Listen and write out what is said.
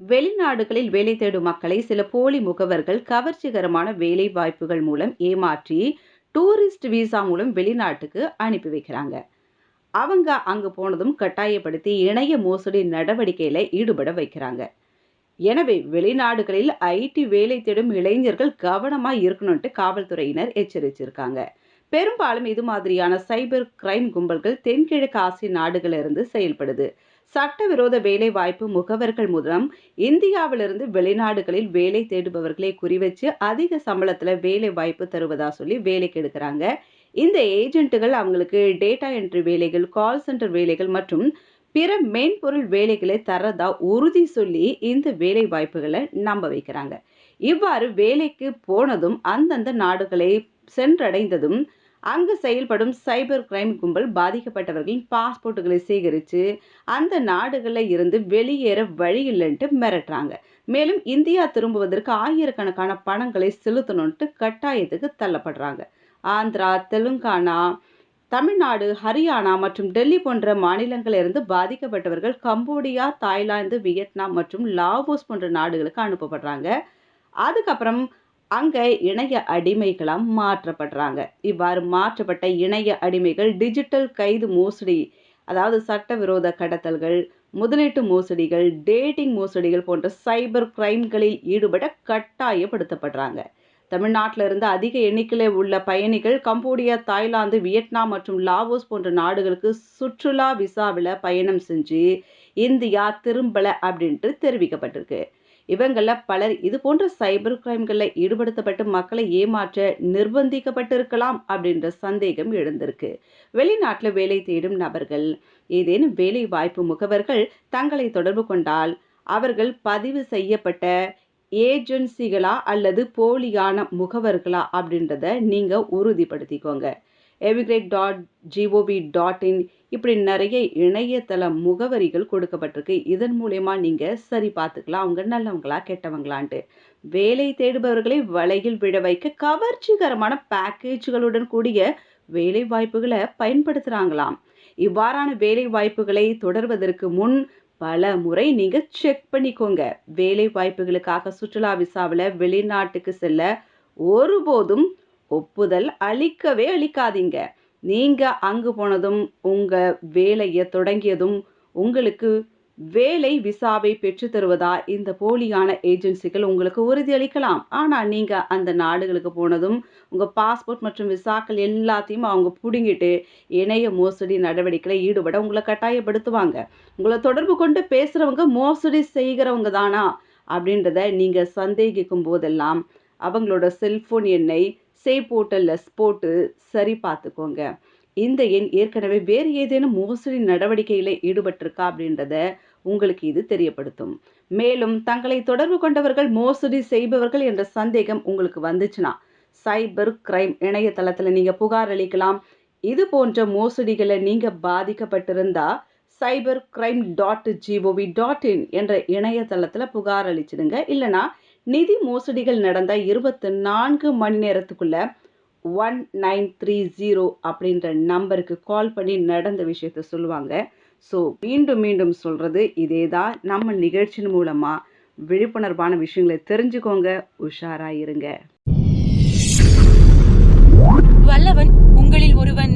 வெளிநாடுகளில் வேலை தேடும் மக்களை சில போலி முகவர்கள் கவர்ச்சிகரமான வேலை வாய்ப்புகள் மூலம் ஏமாற்றி டூரிஸ்ட் விசா மூலம் வெளிநாட்டுக்கு அனுப்பி வைக்கிறாங்க. அவங்க அங்கு போனதும் கட்டாயப்படுத்தி இணைய மோசடி நடவடிக்கையில ஈடுபட வைக்கிறாங்க. எனவே வெளிநாடுகளில் ஐடி வேலை தேடும் இளைஞர்கள் கவனமா இருக்கணும்ட்டு காவல்துறையினர் எச்சரிச்சிருக்காங்க. பெரும்பாலும் இது மாதிரியான சைபர் கிரைம் கும்பல்கள் தென்கிழக்கு ஆசிய நாடுகளிலிருந்து செயல்படுது. சட்டவிரோத வேலை வாய்ப்பு முகவர்கள் மூலம் இந்தியாவிலிருந்து வெளிநாடுகளில் வேலை தேடுபவர்களை குறிவச்சு அதிக சம்பளத்துல வேலை வாய்ப்பு தருவதா சொல்லி வேலைக்கு எடுக்கிறாங்க. இந்த ஏஜென்ட்டுகள் அவங்களுக்கு டேட்டா என்ட்ரி வேலைகள், கால் சென்டர் வேலைகள் மற்றும் பிற மென்பொருள் வேலைகளை தரதா உறுதி சொல்லி இந்த வேலை வாய்ப்புகளை நம்ப வைக்கிறாங்க. இவ்வாறு வேலைக்கு போனதும் அந்தந்த நாடுகளை சென்றடைந்ததும் அங்கு செயல்படும் சைபர் கிரைம் கும்பல் பாதிக்கப்பட்டவர்களின் பாஸ்போர்ட்டுகளை சேகரித்து அந்த நாடுகளில் இருந்து வெளியேற வழி இல்லைன்ட்டு மிரட்டுறாங்க. மேலும் இந்தியா திரும்புவதற்கு ஆயிரக்கணக்கான பணங்களை செலுத்தணும்ட்டு கட்டாயத்துக்கு தள்ளப்படுறாங்க. ஆந்திரா, தெலுங்கானா, தமிழ்நாடு, ஹரியானா மற்றும் டெல்லி போன்ற மாநிலங்களிலிருந்து பாதிக்கப்பட்டவர்கள் கம்போடியா, தாய்லாந்து, வியட்நாம் மற்றும் லாவோஸ் போன்ற நாடுகளுக்கு அனுப்பப்படுறாங்க. அதுக்கப்புறம் அங்க இணைய அடிமைகளாம் மாற்றப்படுறாங்க. இவ்வாறு மாற்றப்பட்ட இணைய அடிமைகள் டிஜிட்டல் கைது மோசடி, அதாவது சட்டவிரோத கடத்தல்கள், முதலீட்டு மோசடிகள், டேட்டிங் மோசடிகள் போன்ற சைபர் கிரைம்களில் ஈடுபட கட்டாயப்படுத்தப்படுறாங்க. தமிழ்நாட்டில இருந்து அதிக எண்ணிக்கையில் உள்ள பயணிகள் கம்போடியா, தாய்லாந்து, வியட்நாம் மற்றும் லாவோஸ் போன்ற நாடுகளுக்கு சுற்றுலா விசாவில் பயணம் செஞ்சு இந்தியா திரும்பல அப்படின்ட்டு தெரிவிக்கப்பட்டிருக்கு. இவங்கள பலர் இது போன்ற சைபர் கிரைம்களில் ஈடுபடுத்தப்பட்டு மக்களை ஏமாற்ற நிர்பந்திக்கப்பட்டிருக்கலாம் அப்படின்ற சந்தேகம் எழுந்திருக்கு. வெளிநாட்டில் வேலை தேடும் நபர்கள் ஏதேனும் வேலை வாய்ப்பு முகவர்கள் தங்களை தொடர்பு கொண்டால் அவர்கள் பதிவு செய்யப்பட்ட ஏஜென்சிகளா அல்லது போலியான முகவர்களா அப்படின்றத நீங்க உறுதிப்படுத்திக்கோங்க. emigrate.gov.in இப்படி நிறைய இணையதள முகவரிகள் கொடுக்கப்பட்டிருக்கு. இதன் மூலயமா நீங்க சரி பார்த்துக்கலாம் அவங்க நல்லவங்களா கெட்டவங்களான்ட்டு. வேலை தேடுபவர்களை வலையில் விழ வைக்க கவர்ச்சிகரமான பேக்கேஜ்களுடன் கூடிய வேலை வாய்ப்புகளை பயன்படுத்துறாங்களாம். இவ்வாறான வேலை வாய்ப்புகளை தொடர்வதற்கு முன் பல முறை நீங்க செக் பண்ணிக்கோங்க. வேலை வாய்ப்புகளுக்காக சுற்றுலா விசாவில் வெளிநாட்டுக்கு செல்ல ஒருபோதும் ஒப்புதல் அளிக்கவே அளிக்காதீங்க. நீங்க அங்கு போனதும் உங்க வேலையை தொடங்கியதும் உங்களுக்கு வேலை விசாவை பெற்று தருவதா இந்த போலியான ஏஜென்சிகள் உங்களுக்கு உறுதியளிக்கலாம். ஆனால் நீங்க அந்த நாடுகளுக்கு போனதும் உங்க பாஸ்போர்ட் மற்றும் விசாக்கள் எல்லாத்தையும் அவங்க பிடுங்கிட்டு இணைய மோசடி நடவடிக்கையில் ஈடுபட உங்களை கட்டாயப்படுத்துவாங்க. உங்களை தொடர்பு கொண்டு பேசுறவங்க மோசடி செய்கிறவங்க தானா அப்படின்றத நீங்க சந்தேகிக்கும் போதெல்லாம் அவங்களோட செல்போன் எண்ணை சேவ் போர்ட்டலில் போட்டு சரி பார்த்துக்கோங்க. இந்த எண் ஏற்கனவே வேறு ஏதேனும் மோசடி நடவடிக்கையில் ஈடுபட்டிருக்கா அப்படின்றத உங்களுக்கு இது தெரியப்படுத்தும். மேலும் தங்களை தொடர்பு கொண்டவர்கள் மோசடி செய்பவர்கள் என்ற சந்தேகம் உங்களுக்கு வந்துச்சுன்னா சைபர் கிரைம் இணையதளத்தில் நீங்க புகார் அளிக்கலாம். இது போன்ற மோசடிகளை நீங்க பாதிக்கப்பட்டிருந்தா cybercrime.gov.in என்ற இணையதளத்தில் புகார் அளிச்சிடுங்க. இல்லைனா நிதி மோசடிகள் நடந்த 24 மணி நேரத்துக்குள்ள 1930 அப்படின்ற நம்பருக்கு கால் பண்ணி நடந்த விஷயத்த சொல்லுவாங்க. ஸோ மீண்டும் மீண்டும் சொல்றது இதே தான். நம்ம நிகழ்ச்சியின் மூலமா விழிப்புணர்வான விஷயங்களை தெரிஞ்சுக்கோங்க, உஷாராயிருங்க. வல்லவன் உங்களில் ஒருவன்